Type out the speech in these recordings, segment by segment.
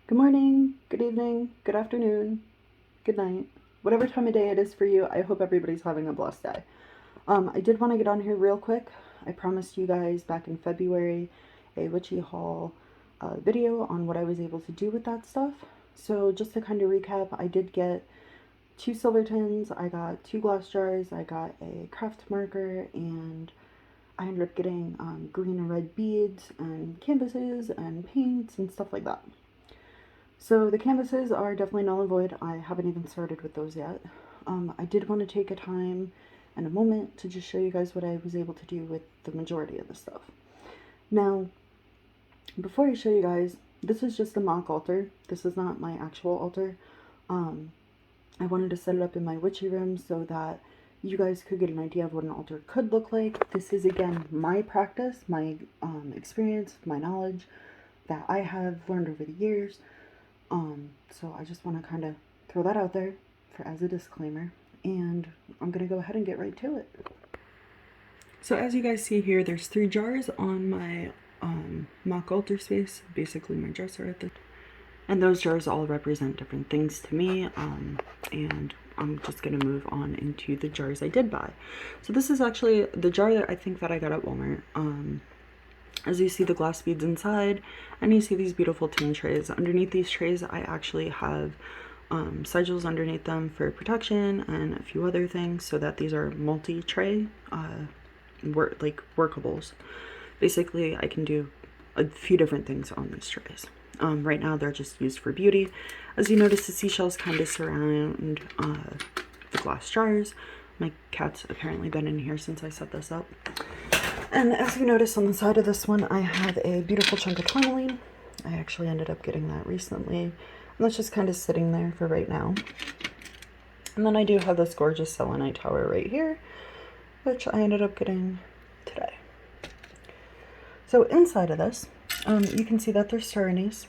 Good morning, good evening, good afternoon, good night. Whatever time of day it is for you, I hope everybody's having a blessed day. I did want to get on here real quick. I promised you guys back in February a witchy haul video on what I was able to do with that stuff. So just to kind of recap, I did get 2 silver tins, I got 2 glass jars, I got a craft marker, and I ended up getting green and red beads and canvases and paints and stuff like that. So the canvases are definitely null and void. I haven't even started with those yet. I did want to take a time and a moment to just show you guys what I was able to do with the majority of the stuff. Now, before I show you guys, this is just a mock altar. This is not my actual altar. I wanted to set it up in my witchy room so that you guys could get an idea of what an altar could look like. This is, again, my practice, my experience, my knowledge that I have learned over the years. So I just want to kind of throw that out there as a disclaimer, and I'm going to go ahead and get right to it. So as you guys see here, there's 3 jars on my mock altar space, basically my dresser at the and those jars all represent different things to me, and I'm just going to move on into the jars I did buy. So this is actually the jar that I think that I got at Walmart. As you see the glass beads inside, and you see these beautiful tin trays. Underneath these trays, I actually have sigils underneath them for protection and a few other things, so that these are multi-tray, workables. Basically, I can do a few different things on these trays. Right now, they're just used for beauty. As you notice, the seashells kind of surround the glass jars. My cat's apparently been in here since I set this up. And as you notice on the side of this one, I have a beautiful chunk of tourmaline. I actually ended up getting that recently. And that's just kind of sitting there for right now. And then I do have this gorgeous selenite tower right here, which I ended up getting today. So inside of this, you can see that there's star anise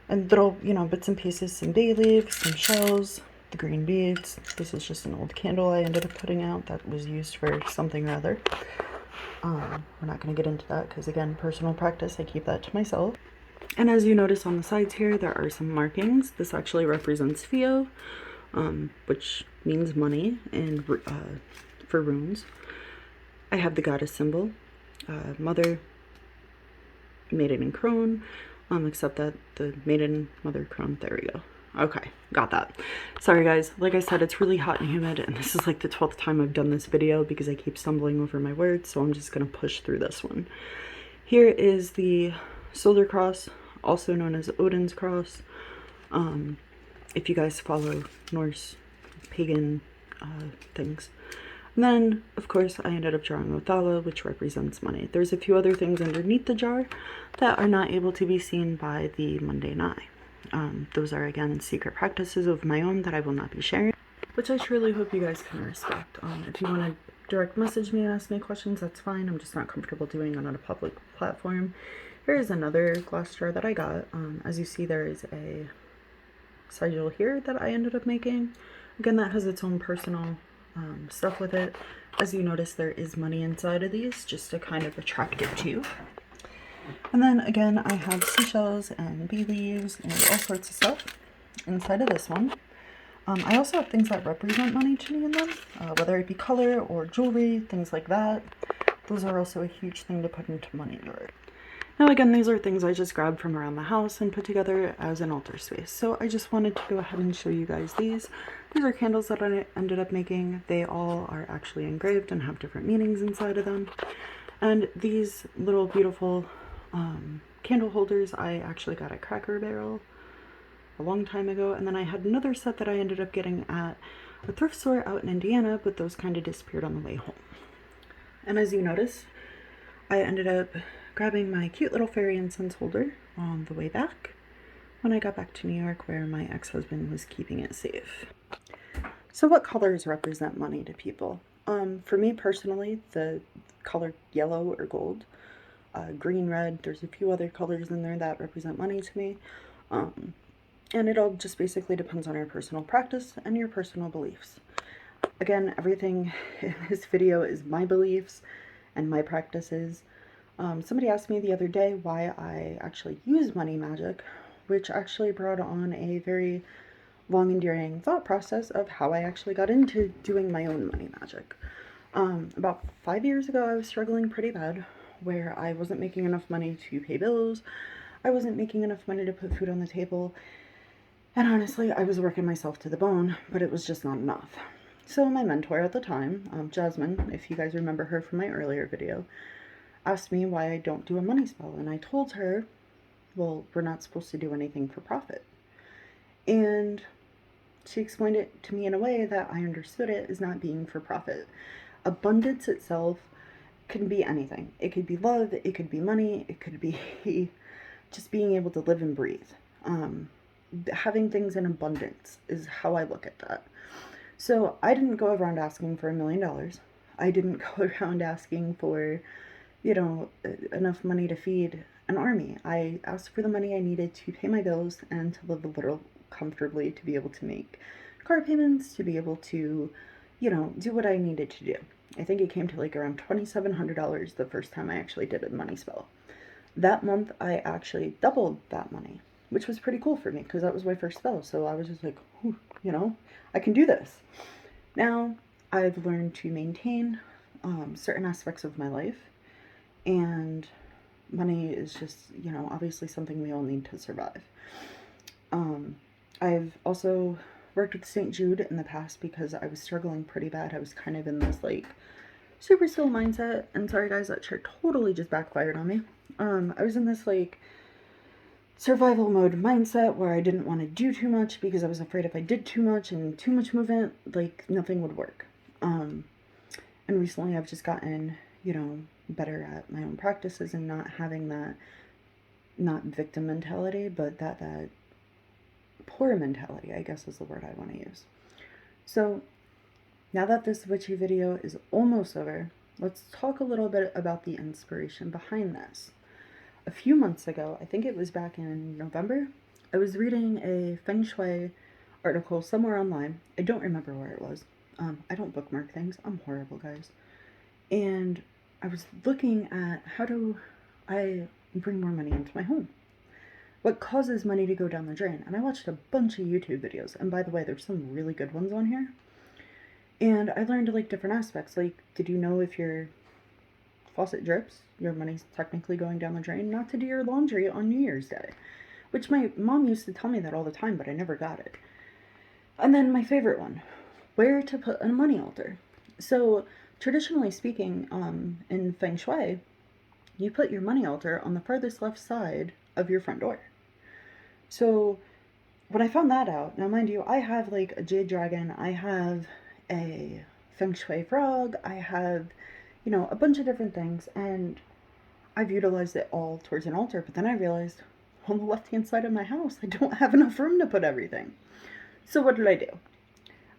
and little, bits and pieces, some bay leaves, some shells, the green beads. This is just an old candle I ended up putting out that was used for something or other. We're not going to get into that because, again, personal practice, I keep that to myself. And as you notice on the sides here, there are some markings. This actually represents Theo, which means money and for runes. I have the goddess symbol, mother, maiden, and crone, except that the maiden, mother, crone, there we go. Okay, got that. Sorry guys, like I said, it's really hot and humid, and this is like the 12th time I've done this video because I keep stumbling over my words, so I'm just gonna push through this one. Here is the solar cross, also known as Odin's cross. If you guys follow Norse pagan things. And then, of course, I ended up drawing Othala, which represents money. There's a few other things underneath the jar that are not able to be seen by the mundane eye. Those are, again, secret practices of my own that I will not be sharing, which I truly hope you guys can respect. If you want to direct message me and ask me questions, that's fine. I'm just not comfortable doing it on a public platform. Here is another glass jar that I got. As you see, there is a sigil here that I ended up making. Again, that has its own personal stuff with it. As you notice, there is money inside of these just to kind of attract it to. And then again, I have seashells and bee leaves and all sorts of stuff inside of this one. I also have things that represent money to me in them, whether it be color or jewelry, things like that. Those are also a huge thing to put into money jars. Now again, these are things I just grabbed from around the house and put together as an altar space. So I just wanted to go ahead and show you guys these. These are candles that I ended up making. They all are actually engraved and have different meanings inside of them. And these little beautiful candle holders I actually got at Cracker Barrel a long time ago. And then I had another set that I ended up getting at a thrift store out in Indiana, but those kind of disappeared on the way home. And as you notice, I ended up grabbing my cute little fairy incense holder on the way back when I got back to New York, where my ex-husband was keeping it safe. So what colors represent money to people? For me personally, the color yellow or gold, green, red, there's a few other colors in there that represent money to me. And it all just basically depends on your personal practice and your personal beliefs. Again, everything in this video is my beliefs and my practices. Somebody asked me the other day why I actually use money magic which actually brought on a very long enduring thought process of how I actually got into doing my own money magic. About 5 years ago, I was struggling pretty bad, where I wasn't making enough money to pay bills, I wasn't making enough money to put food on the table, and honestly, I was working myself to the bone, but it was just not enough. So my mentor at the time, Jasmine, if you guys remember her from my earlier video, asked me why I don't do a money spell, and I told her, well, we're not supposed to do anything for profit. And she explained it to me in a way that I understood it as not being for profit. Abundance itself can be anything. It could be love, it could be money, it could be just being able to live and breathe. Having things in abundance is how I look at that. So I didn't go around asking for $1 million. I didn't go around asking for, enough money to feed an army. I asked for the money I needed to pay my bills and to live a little comfortably, to be able to make car payments, to be able to, do what I needed to do. I think it came to like around $2,700 the first time I actually did a money spell. That month, I actually doubled that money, which was pretty cool for me because that was my first spell. So I was just like, I can do this. Now, I've learned to maintain certain aspects of my life, and money is just, obviously something we all need to survive. I've also worked with St. Jude in the past because I was struggling pretty bad. I was kind of in this like super still mindset, and sorry guys, that shirt totally just backfired on me. I was in this like survival mode mindset where I didn't want to do too much because I was afraid if I did too much and too much movement, like nothing would work. And recently I've just gotten, better at my own practices and not having that, not victim mentality, but that poor mentality, I guess is the word I want to use. So now that this witchy video is almost over, let's talk a little bit about the inspiration behind this. A few months ago, I think it was back in November, I was reading a Feng Shui article somewhere online. I don't remember where it was. I don't bookmark things. I'm horrible, guys. And I was looking at how do I bring more money into my home? What causes money to go down the drain? And I watched a bunch of YouTube videos. And by the way, there's some really good ones on here. And I learned like different aspects. Like, did you know if your faucet drips, your money's technically going down the drain? Not to do your laundry on New Year's Day. Which my mom used to tell me that all the time, but I never got it. And then my favorite one, where to put a money altar. So traditionally speaking, in Feng Shui, you put your money altar on the farthest left side of your front door. So when I found that out, now mind you, I have like a jade dragon, I have a Feng Shui frog, I have, a bunch of different things, and I've utilized it all towards an altar, but then I realized on the left-hand side of my house, I don't have enough room to put everything. So what did I do?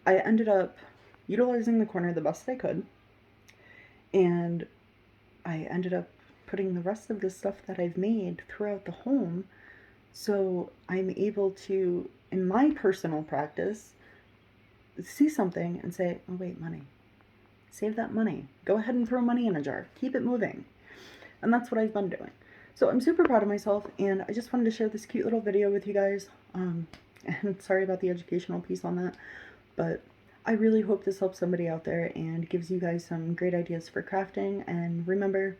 I ended up utilizing the corner the best I could, and I ended up putting the rest of the stuff that I've made throughout the home, so I'm able to, in my personal practice, see something and say, oh wait, money. Save that money. Go ahead and throw money in a jar. Keep it moving. And that's what I've been doing. So I'm super proud of myself, and I just wanted to share this cute little video with you guys. And sorry about the educational piece on that, but I really hope this helps somebody out there and gives you guys some great ideas for crafting. And remember,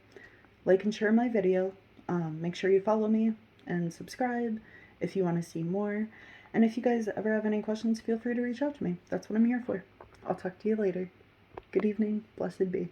like and share my video. Make sure you follow me and subscribe if you want to see more. And if you guys ever have any questions, feel free to reach out to me. That's what I'm here for. I'll talk to you later. Good evening. Blessed be.